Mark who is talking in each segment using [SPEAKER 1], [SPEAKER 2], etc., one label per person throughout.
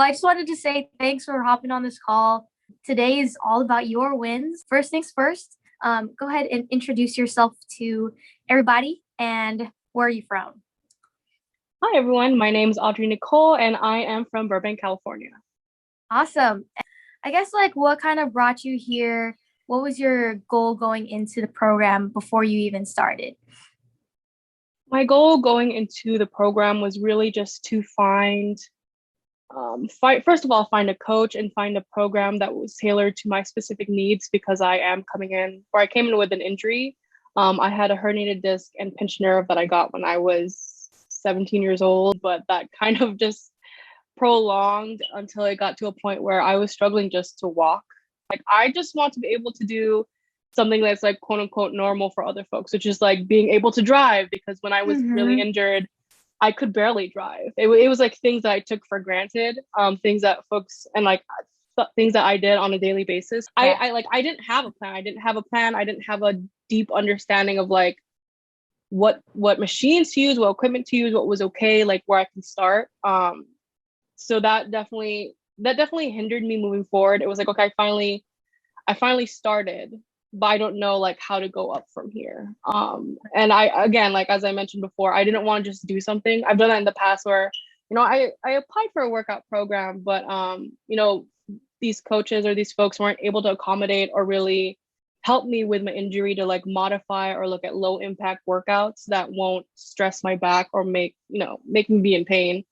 [SPEAKER 1] I just wanted to say thanks for hopping on this call. Today is all about your wins. First things first, go ahead and introduce yourself to everybody and where are you from?
[SPEAKER 2] Hi everyone, my name is Audrey Nicole and I am from Burbank, California.
[SPEAKER 1] Awesome. I guess like what kind of brought you here? What was your goal going into the program before you even started?
[SPEAKER 2] My goal going into the program was really just to first of all, find a coach and find a program that was tailored to my specific needs because I came in with an injury. I had a herniated disc and pinched nerve that I got when I was 17 years old, but that kind of just prolonged until it got to a point where I was struggling just to walk. Like I just want to be able to do something that's like quote unquote normal for other folks, which is like being able to drive because when I was really
[SPEAKER 1] Mm-hmm.
[SPEAKER 2] injured, I could barely drive. It was like things that I took for granted, things that folks and like things that I did on a daily basis.
[SPEAKER 1] Yeah.
[SPEAKER 2] I didn't have a plan. I didn't have a plan. I didn't have a deep understanding of like what machines to use, what equipment to use, what was okay, like where I can start. So that definitely hindered me moving forward. It was like, okay, I finally started, but I don't know like how to go up from here. And I again, like as I mentioned before, I didn't want to just do something. I've done that in the past where, I applied for a workout program, but these coaches or these folks weren't able to accommodate or really help me with my injury to like modify or look at low impact workouts that won't stress my back or make me be in pain.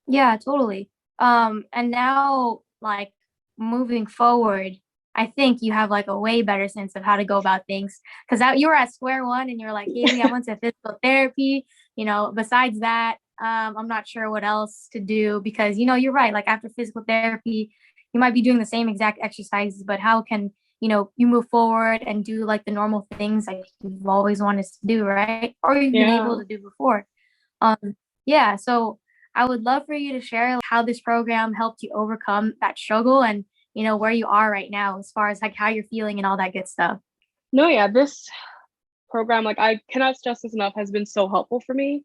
[SPEAKER 1] Yeah, totally. And now like moving forward, I think you have like a way better sense of how to go about things because you were at square one and you're like, Haley, I went to physical therapy. Besides that, I'm not sure what else to do because you're right. Like after physical therapy, you might be doing the same exact exercises, but how can you move forward and do like the normal things like you've always wanted to do, right? Or you've been able
[SPEAKER 2] Yeah.
[SPEAKER 1] to do before. Um, yeah, so I would love for you to share how this program helped you overcome that struggle and where you are right now as far as like how you're feeling and all that good stuff.
[SPEAKER 2] No, yeah, this program, like I cannot stress this enough, has been so helpful for me.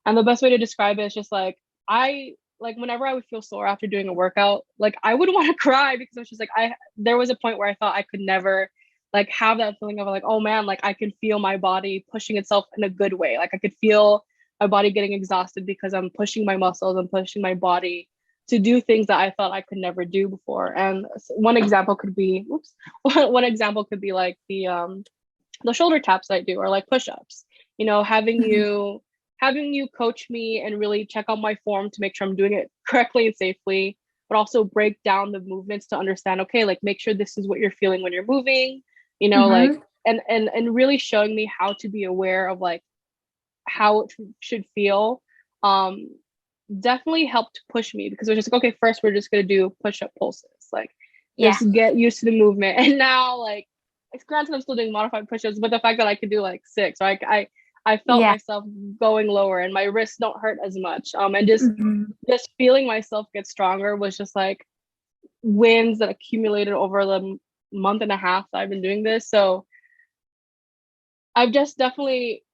[SPEAKER 2] And the best way to describe it is just like I like whenever I would feel sore after doing a workout, like I would want to cry because I was just like I there was a point where I thought I could never like have that feeling of like, oh man, like I can feel my body pushing itself in a good way. Like I could feel my body getting exhausted because I'm pushing my muscles and pushing my body to do things that I thought I could never do before. And one example could be, oops, one example could be like the shoulder taps that I do or like push-ups. You know, having you coach me and really check out my form to make sure I'm doing it correctly and safely, but also break down the movements to understand, okay, like make sure this is what you're feeling when you're moving, like
[SPEAKER 1] Mm-hmm.
[SPEAKER 2] and really showing me how to be aware of like how it should feel. Um, Definitely helped push me because it was just like, okay, first we're just gonna do push-up pulses, like
[SPEAKER 1] Yeah.
[SPEAKER 2] just get used to the movement. And now like it's granted I'm still doing modified push-ups, but the fact that I could do like six, like I felt
[SPEAKER 1] Yeah.
[SPEAKER 2] myself going lower and my wrists don't hurt as much. And just
[SPEAKER 1] Hmm.
[SPEAKER 2] just feeling myself get stronger was just like wins that accumulated over the month and a half that I've been doing this. So I've just definitely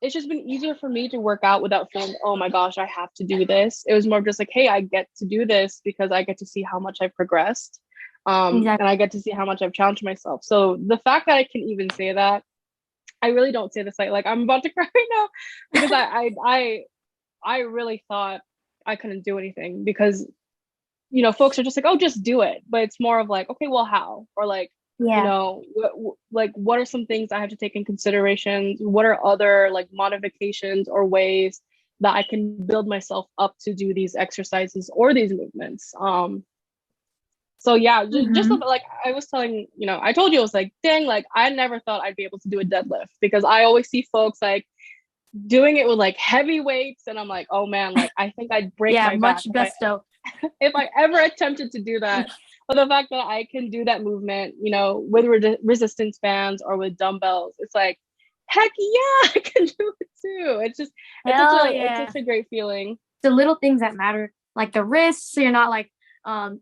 [SPEAKER 2] it's just been easier for me to work out without feeling, oh my gosh, I have to do this. It was more just like, hey, I get to do this because I get to see how much I've progressed. And
[SPEAKER 1] Exactly.
[SPEAKER 2] I get to see how much I've challenged myself. So the fact that I can even say that, I really don't say this like I'm about to cry right now because I really thought I couldn't do anything because folks are just like, oh, just do it. But it's more of like, okay, well, how? Or like,
[SPEAKER 1] Yeah.
[SPEAKER 2] what are some things I have to take in consideration? What are other like modifications or ways that I can build myself up to do these exercises or these movements? So yeah, just
[SPEAKER 1] Hmm.
[SPEAKER 2] like I was telling, I told you I was like, dang, like I never thought I'd be able to do a deadlift because I always see folks like doing it with like heavy weights, and I'm like, oh man, like I think I'd break
[SPEAKER 1] Yeah,
[SPEAKER 2] my back
[SPEAKER 1] much gusto.
[SPEAKER 2] if I ever attempted to do that. But the fact that I can do that movement, with resistance bands or with dumbbells, it's like, heck yeah, I can do it too.
[SPEAKER 1] Hell
[SPEAKER 2] It's
[SPEAKER 1] yeah.
[SPEAKER 2] such a great feeling.
[SPEAKER 1] The little things that matter, like the wrists, so you're not like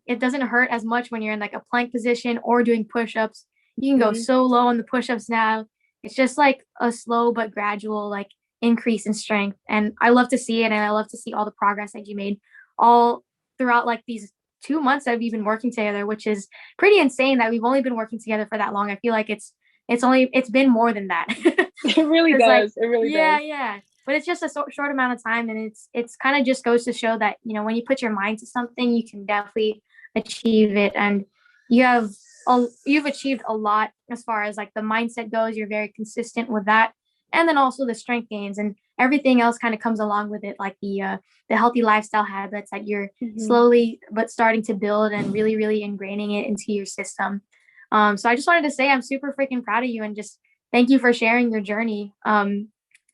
[SPEAKER 1] it doesn't hurt as much when you're in like a plank position or doing push-ups. You can go
[SPEAKER 2] Hmm.
[SPEAKER 1] so low on the push-ups now. It's just like a slow but gradual like increase in strength. And I love to see it and I love to see all the progress that you made all throughout like these 2 months that we've been working together, which is pretty insane that we've only been working together for that long. I feel like it's been more than that.
[SPEAKER 2] It really does.
[SPEAKER 1] Like,
[SPEAKER 2] it really
[SPEAKER 1] yeah,
[SPEAKER 2] does.
[SPEAKER 1] yeah. But it's just a short amount of time, and it's kind of just goes to show that, when you put your mind to something, you can definitely achieve it. And you've achieved a lot as far as like the mindset goes. You're very consistent with that, and then also the strength gains and everything else kind of comes along with it, like the healthy lifestyle habits that you're slowly but starting to build and really really ingraining it into your system. So I just wanted to say I'm super freaking proud of you, and just thank you for sharing your journey.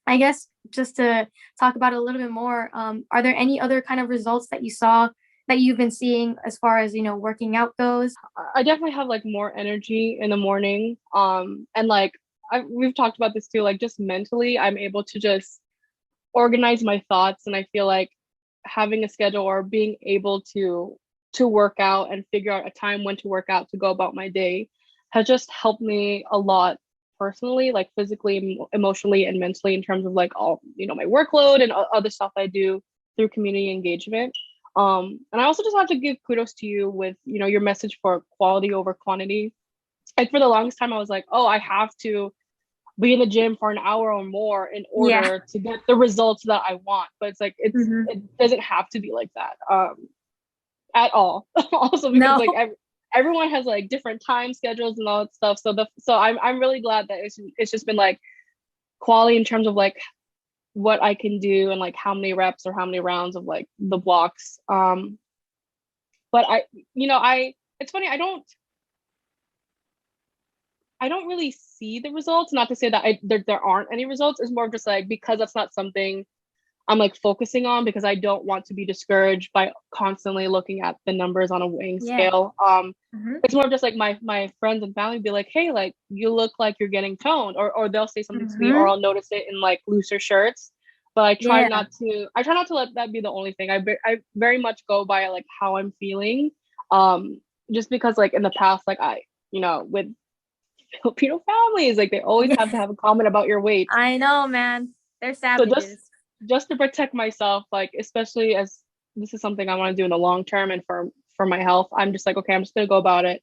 [SPEAKER 1] I guess just to talk about it a little bit more, are there any other kind of results that you saw that you've been seeing as far as, working out goes?
[SPEAKER 2] I definitely have like more energy in the morning. And like we've talked about this too, like just mentally, I'm able to just organize my thoughts, and I feel like having a schedule or being able to work out and figure out a time when to work out to go about my day has just helped me a lot personally, like physically, emotionally, and mentally, in terms of like all my workload and other stuff I do through community engagement. And I also just have to give kudos to you with your message for quality over quantity. Like for the longest time I was like, oh, I have to be in the gym for an hour or more in order to get the results that I want. But it's like it doesn't have to be like that at all. Also because like everyone has like different time schedules and all that stuff. So I'm really glad that it's just been like quality in terms of like what I can do and like how many reps or how many rounds of like the blocks. But it's funny, I don't really see the results. Not to say that there aren't any results. It's more just like because that's not something I'm like focusing on, because I don't want to be discouraged by constantly looking at the numbers on a weighing scale. It's more just like my friends and family be like, hey, like you look like you're getting toned, or they'll say something to me, or I'll notice it in like looser shirts. But I try not to let that be the only thing. I very much go by like how I'm feeling. Just because like in the past, like with Filipino families, like they always have to have a comment about your weight.
[SPEAKER 1] I know, man. They're savages.
[SPEAKER 2] So just to protect myself, like especially as this is something I want to do in the long term and for my health, I'm just like, okay, I'm just gonna go about it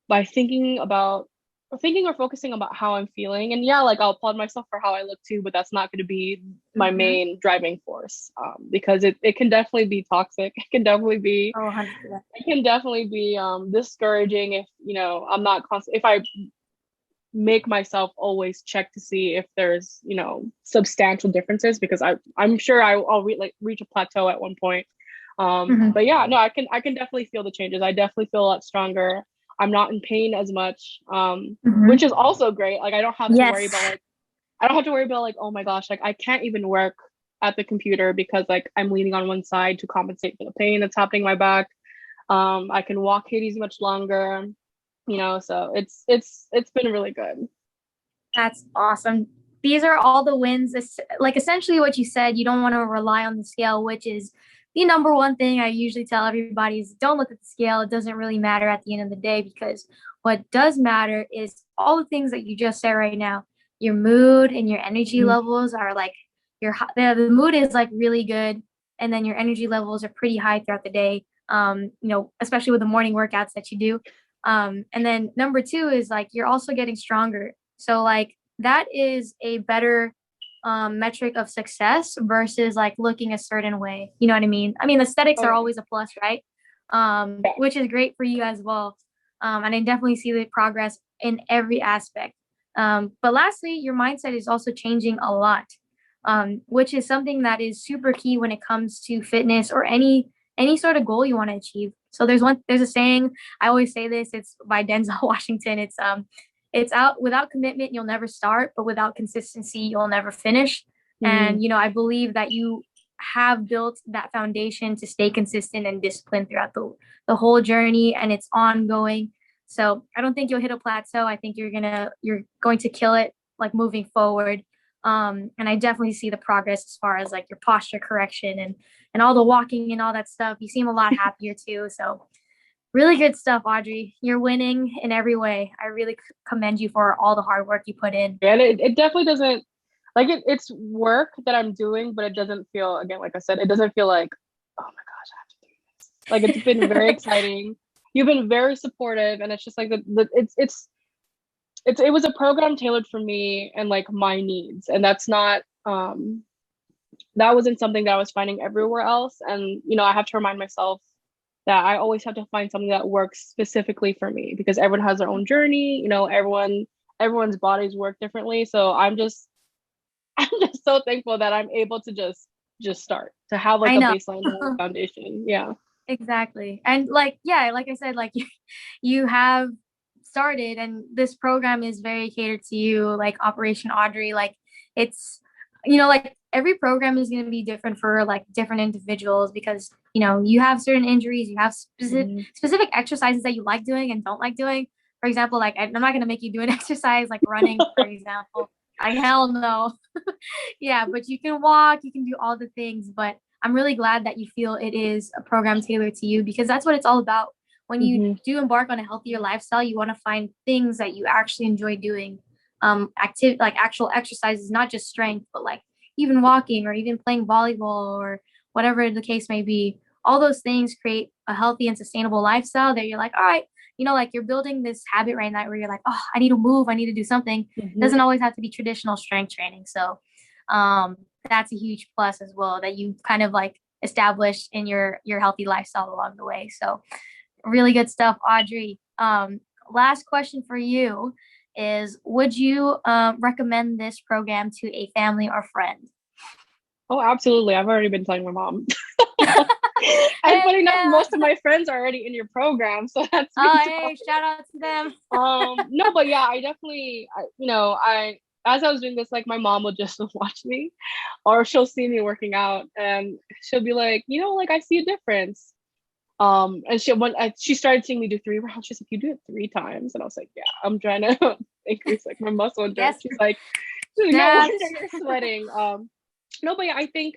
[SPEAKER 2] by thinking or focusing about how I'm feeling. And like I'll applaud myself for how I look too, but that's not going to be my main driving force, because it can definitely be toxic. It can definitely be
[SPEAKER 1] 100%.
[SPEAKER 2] It can definitely be discouraging if I'm not constant, if I make myself always check to see if there's substantial differences, because I'm sure I'll reach a plateau at one point. But no, I can definitely feel the changes. I definitely feel a lot stronger. I'm not in pain as much, which is also great. Like I don't have to worry about like, oh my gosh, like I can't even work at the computer because like I'm leaning on one side to compensate for the pain that's happening in my back. I can walk Hades much longer, so it's been really good.
[SPEAKER 1] That's awesome. These are all the wins. Like essentially what you said, you don't want to rely on the scale, which is the number one thing I usually tell everybody is don't look at the scale. It doesn't really matter at the end of the day, because what does matter is all the things that you just said right now. Your mood and your energy levels are like the mood is like really good, and then your energy levels are pretty high throughout the day. Especially with the morning workouts that you do. And then number two is like you're also getting stronger. So like that is a better metric of success versus like looking a certain way. You know what I mean? I mean, aesthetics are always a plus, right? Which is great for you as well. And I definitely see the progress in every aspect. But lastly, your mindset is also changing a lot, which is something that is super key when it comes to fitness or any sort of goal you want to achieve. So there's a saying, I always say this, it's by Denzel Washington. It's out without commitment, you'll never start, but without consistency, you'll never finish. And, I believe that you have built that foundation to stay consistent and disciplined throughout the whole journey, and it's ongoing. So I don't think you'll hit a plateau. I think you're going to kill it, like moving forward. And I definitely see the progress as far as like your posture correction and all the walking and all that stuff. You seem a lot happier too. So really good stuff, Audrey. You're winning in every way. I really commend you for all the hard work you put in.
[SPEAKER 2] And it definitely doesn't like it's work that I'm doing, but it doesn't feel, again, like I said, it doesn't feel like, oh my gosh, I have to do Like it's been very exciting. You've been very supportive, and it's just like it was a program tailored for me and like my needs, and that's not that wasn't something that I was finding everywhere else. And I have to remind myself that I always have to find something that works specifically for me, because everyone has their own journey. Everyone's bodies work differently. So I'm just so thankful that I'm able to just start to have like
[SPEAKER 1] I
[SPEAKER 2] a
[SPEAKER 1] know.
[SPEAKER 2] baseline foundation. Yeah.
[SPEAKER 1] Exactly. And like, yeah, like I said, like you have started and this program is very catered to you, like Operation Audrey. Like it's, like every program is going to be different for like different individuals because, you have certain injuries, you have specific exercises that you like doing and don't like doing. For example, like I'm not going to make you do an exercise like running, for example. Like hell no. Yeah, but you can walk, you can do all the things, but I'm really glad that you feel it is a program tailored to you because that's what it's all about. When you
[SPEAKER 2] Hmm.
[SPEAKER 1] do embark on a healthier lifestyle, you want to find things that you actually enjoy doing. Like actual exercises, not just strength, but like even walking or even playing volleyball or whatever the case may be. All those things create a healthy and sustainable lifestyle that you're like, all right, like you're building this habit right now where you're like, oh, I need to move, I need to do something. It
[SPEAKER 2] Hmm.
[SPEAKER 1] doesn't always have to be traditional strength training. So that's a huge plus as well that you kind of like established in your healthy lifestyle along the way. So really good stuff, Audrey. Last question for you is, would you recommend this program to a family or friend?
[SPEAKER 2] Oh, absolutely. I've already been telling my mom. And
[SPEAKER 1] Hey,
[SPEAKER 2] funny enough,
[SPEAKER 1] yeah.
[SPEAKER 2] most of my friends are already in your program, so that's been
[SPEAKER 1] Oh,
[SPEAKER 2] tough.
[SPEAKER 1] hey, shout out to them.
[SPEAKER 2] No, but yeah, I definitely, I as I was doing this, like my mom would just watch me, or she'll see me working out, and she'll be like, like I see a difference. And she started seeing me do 3 rounds. She's like, "You do it 3 times," and I was like, "Yeah, I'm trying to increase like my muscle endurance."
[SPEAKER 1] Yes,
[SPEAKER 2] She's like, "No wonder
[SPEAKER 1] snaps.
[SPEAKER 2] you're sweating." No, but yeah, I think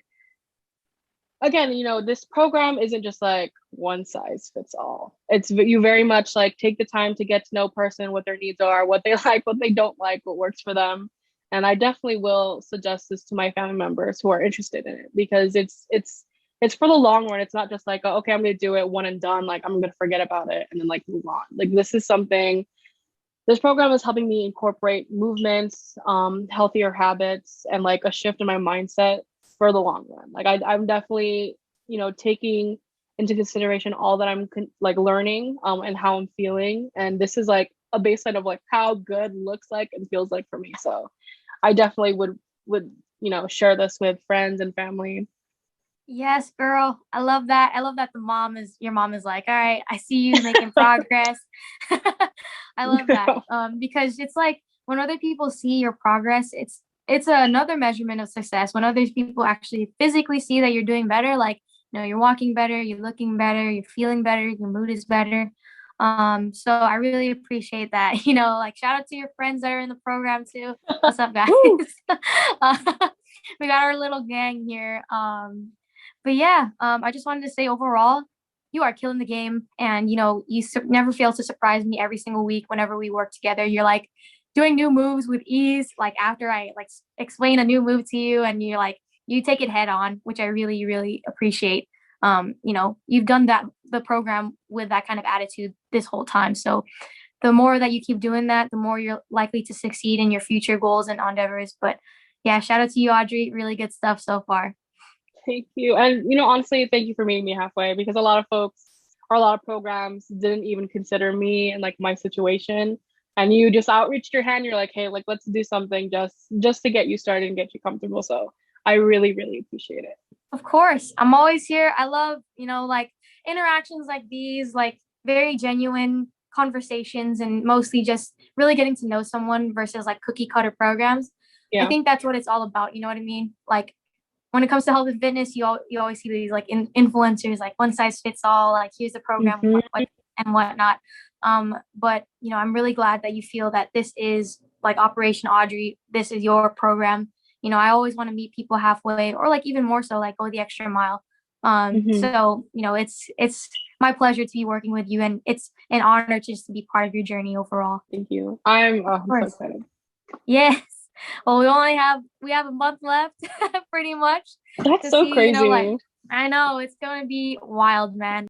[SPEAKER 2] again, this program isn't just like one size fits all. It's you very much like take the time to get to know a person, what their needs are, what they like, what they don't like, what works for them. And I definitely will suggest this to my family members who are interested in it, because it's for the long run. It's not just like, oh, okay, I'm gonna do it one and done, like I'm gonna forget about it and then like move on. Like this program is helping me incorporate movements, healthier habits, and like a shift in my mindset for the long run. Like I'm definitely, taking into consideration all that I'm like learning, and how I'm feeling. And this is like a baseline of like how good looks like and feels like for me. So I definitely would share this with friends and family.
[SPEAKER 1] Yes, girl. I love that. I love that your mom is like, all right, I see you making progress. I love that. Because it's like when other people see your progress, it's another measurement of success. When other people actually physically see that you're doing better, like, you're walking better, you're looking better, you're feeling better, your mood is better. So I really appreciate that. Like shout out to your friends that are in the program too. What's up, guys?
[SPEAKER 2] Woo!
[SPEAKER 1] uh, we got our little gang here. But yeah, I just wanted to say overall, you are killing the game, and you never fail to surprise me every single week whenever we work together. You're like doing new moves with ease. Like after I like explain a new move to you, and you're like you take it head on, which I really really appreciate. You've done the program with that kind of attitude this whole time. So the more that you keep doing that, the more you're likely to succeed in your future goals and endeavors. But yeah, shout out to you, Audrey. Really good stuff so far.
[SPEAKER 2] Thank you. And honestly, thank you for meeting me halfway, because a lot of folks or a lot of programs didn't even consider me and like my situation. And you just outreached your hand. You're like, hey, like let's do something just to get you started and get you comfortable. So I really, really appreciate it.
[SPEAKER 1] Of course. I'm always here. I love, like interactions like these, like very genuine conversations and mostly just really getting to know someone versus like cookie cutter programs. I
[SPEAKER 2] Yeah.
[SPEAKER 1] think that's what it's all about. You know what I mean? Like when it comes to health and fitness, you always see these like influencers, like one size fits all, like here's the program,
[SPEAKER 2] Hmm.
[SPEAKER 1] what and whatnot. But I'm really glad that you feel that this is like Operation Audrey. This is your program. I always want to meet people halfway, or like even more so, like go the extra mile.
[SPEAKER 2] Hmm.
[SPEAKER 1] So it's my pleasure to be working with you, and it's an honor just to be part of your journey overall.
[SPEAKER 2] Thank you.
[SPEAKER 1] Of
[SPEAKER 2] I'm so
[SPEAKER 1] course.
[SPEAKER 2] excited.
[SPEAKER 1] Yes. Well, we have a month left, pretty much,
[SPEAKER 2] That's
[SPEAKER 1] to
[SPEAKER 2] so
[SPEAKER 1] see, like
[SPEAKER 2] crazy.
[SPEAKER 1] I know it's gonna be wild, man.